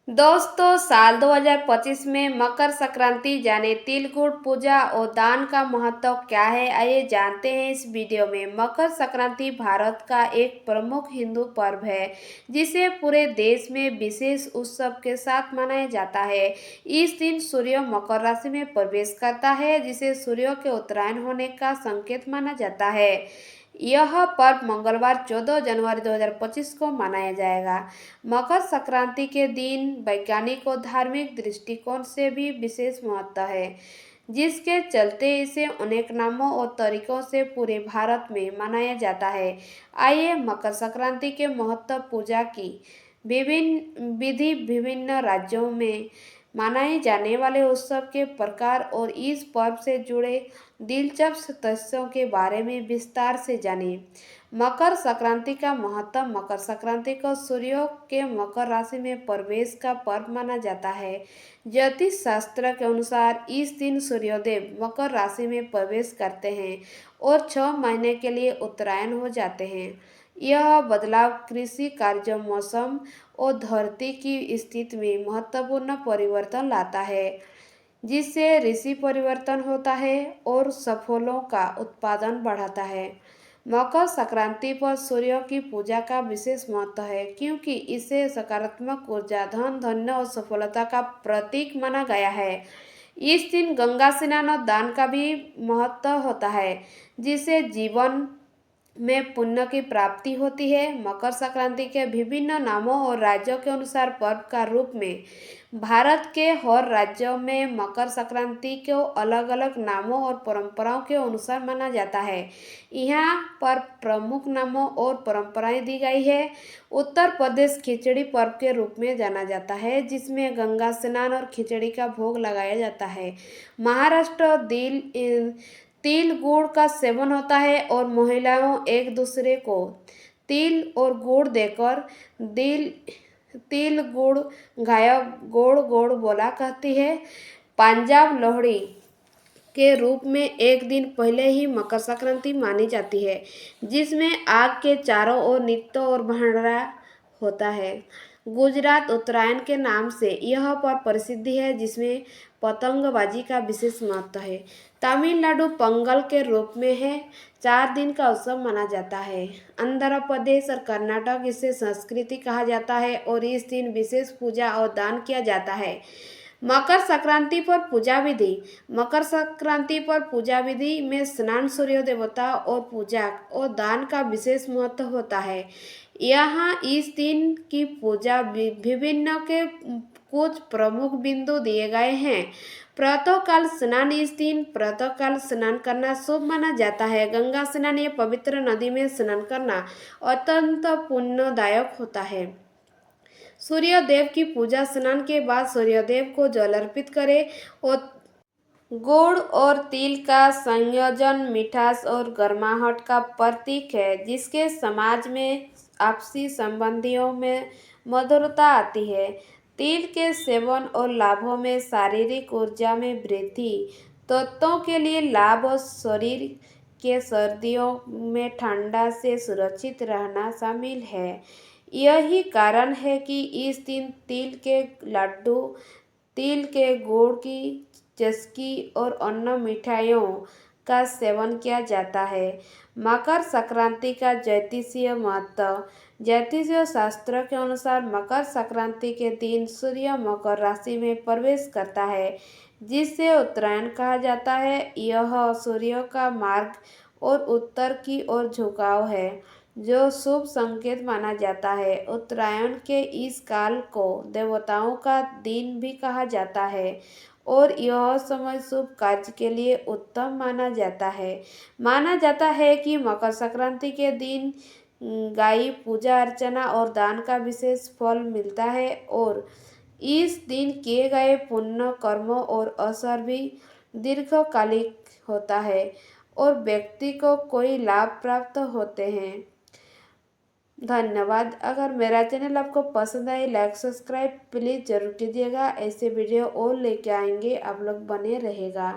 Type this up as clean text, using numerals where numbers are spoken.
दोस्तों, साल 2025 में मकर संक्रांति जाने तिल गुड़ पूजा और दान का महत्व क्या है, आइए जानते हैं इस वीडियो में। मकर संक्रांति भारत का एक प्रमुख हिंदू पर्व है जिसे पूरे देश में विशेष उत्सव के साथ मनाया जाता है। इस दिन सूर्य मकर राशि में प्रवेश करता है जिसे सूर्य के उत्तरायण होने का संकेत माना जाता है। यह पर्व मंगलवार 14 जनवरी 2025 को मनाया जाएगा। मकर संक्रांति के दिन वैज्ञानिक और धार्मिक दृष्टिकोण से भी विशेष महत्व है, जिसके चलते इसे अनेक नामों और तरीकों से पूरे भारत में मनाया जाता है। आइए मकर संक्रांति के महत्व, पूजा की विभिन्न विधि, विभिन्न राज्यों में मनाए जाने वाले उत्सव के प्रकार और इस पर्व से जुड़े दिलचस्प तथ्यों के बारे में विस्तार से जानिए। मकर संक्रांति का महत्व। मकर संक्रांति को सूर्य के मकर राशि में प्रवेश का पर्व माना जाता है। ज्योतिष शास्त्र के अनुसार इस दिन सूर्योदय मकर राशि में प्रवेश करते हैं और 6 महीने के लिए उत्तरायण हो जाते हैं। यह बदलाव कृषि कार्यों, मौसम और धरती की स्थिति में महत्वपूर्ण परिवर्तन लाता है, जिससे ऋषि परिवर्तन होता है और फसलों का उत्पादन बढ़ाता है। मकर संक्रांति पर सूर्य की पूजा का विशेष महत्व है क्योंकि इसे सकारात्मक ऊर्जा, धन धान्य और सफलता का प्रतीक माना गया है। इस दिन गंगा स्नान और दान का भी महत्व होता है, जिससे जीवन में पुण्य की प्राप्ति होती है। मकर संक्रांति के विभिन्न नामों और राज्यों के अनुसार पर्व का रूप में भारत के हर राज्यों में मकर संक्रांति को अलग अलग नामों और परंपराओं के अनुसार माना जाता है। यहाँ पर प्रमुख नामों और परंपराएं दी गई है। उत्तर प्रदेश खिचड़ी पर्व के रूप में जाना जाता है, जिसमें गंगा स्नान और खिचड़ी का भोग लगाया जाता है। महाराष्ट्र तिल गुड़ का सेवन होता है और महिलाओं एक दूसरे को तिल और गुड़ देकर दिल तिल गुड़ गाया गोड़ गोड़ बोला कहती है। पंजाब लोहड़ी के रूप में एक दिन पहले ही मकर संक्रांति मानी जाती है, जिसमें आग के चारों ओर नृत्य और भंडारा होता है। गुजरात उत्तरायण के नाम से यह पर्व प्रसिद्ध है, जिसमें पतंगबाजी का विशेष महत्व है। तमिलनाडु पोंगल के रूप में है, 4 दिन का उत्सव माना जाता है। आंध्र प्रदेश और कर्नाटक इसे संस्कृति कहा जाता है और इस दिन विशेष पूजा और दान किया जाता है। मकर संक्रांति पर पूजा विधि। मकर संक्रांति पर पूजा विधि में स्नान, सूर्य देवता और पूजा और दान का विशेष महत्व होता है। यहाँ इस दिन की पूजा विभिन्न के कुछ प्रमुख बिंदु दिए गए हैं। प्रातःकाल स्नान। इस दिन प्रातःकाल स्नान करना शुभ माना जाता है। गंगा स्नान, ये पवित्र नदी में स्नान करना अत्यंत पुण्यदायक होता है। सूर्यदेव की पूजा। स्नान के बाद सूर्यदेव को जल अर्पित करें और गुड़ और तिल का संयोजन मिठास और गर्माहट का प्रतीक है, जिसके समाज में आपसी संबंधियों में मधुरता आती है। तिल के सेवन और लाभों में शारीरिक ऊर्जा में वृद्धि, तत्वों के लिए लाभ और शरीर के सर्दियों में ठंडा से सुरक्षित रहना शामिल है। यही कारण है कि इस दिन तिल के लड्डू, तिल के गुड़ की चस्की और अन्य मिठाइयों का सेवन किया जाता है। मकर संक्रांति का ज्योतिषीय महत्व। ज्योतिषीय शास्त्र के अनुसार मकर संक्रांति के दिन सूर्य मकर राशि में प्रवेश करता है, जिसे उत्तरायण कहा जाता है। यह सूर्य का मार्ग और उत्तर की ओर झुकाव है, जो शुभ संकेत माना जाता है। उत्तरायण के इस काल को देवताओं का दिन भी कहा जाता है और यह समय शुभ कार्य के लिए उत्तम माना जाता है। माना जाता है कि मकर संक्रांति के दिन गाय पूजा अर्चना और दान का विशेष फल मिलता है और इस दिन किए गए पुण्य कर्मों और असर भी दीर्घकालिक होता है और व्यक्ति को कोई लाभ प्राप्त होते हैं। धन्यवाद। अगर मेरा चैनल आपको पसंद आए, लाइक सब्सक्राइब प्लीज़ ज़रूर कीजिएगा। ऐसे वीडियो और लेके आएंगे, आप लोग बने रहेगा।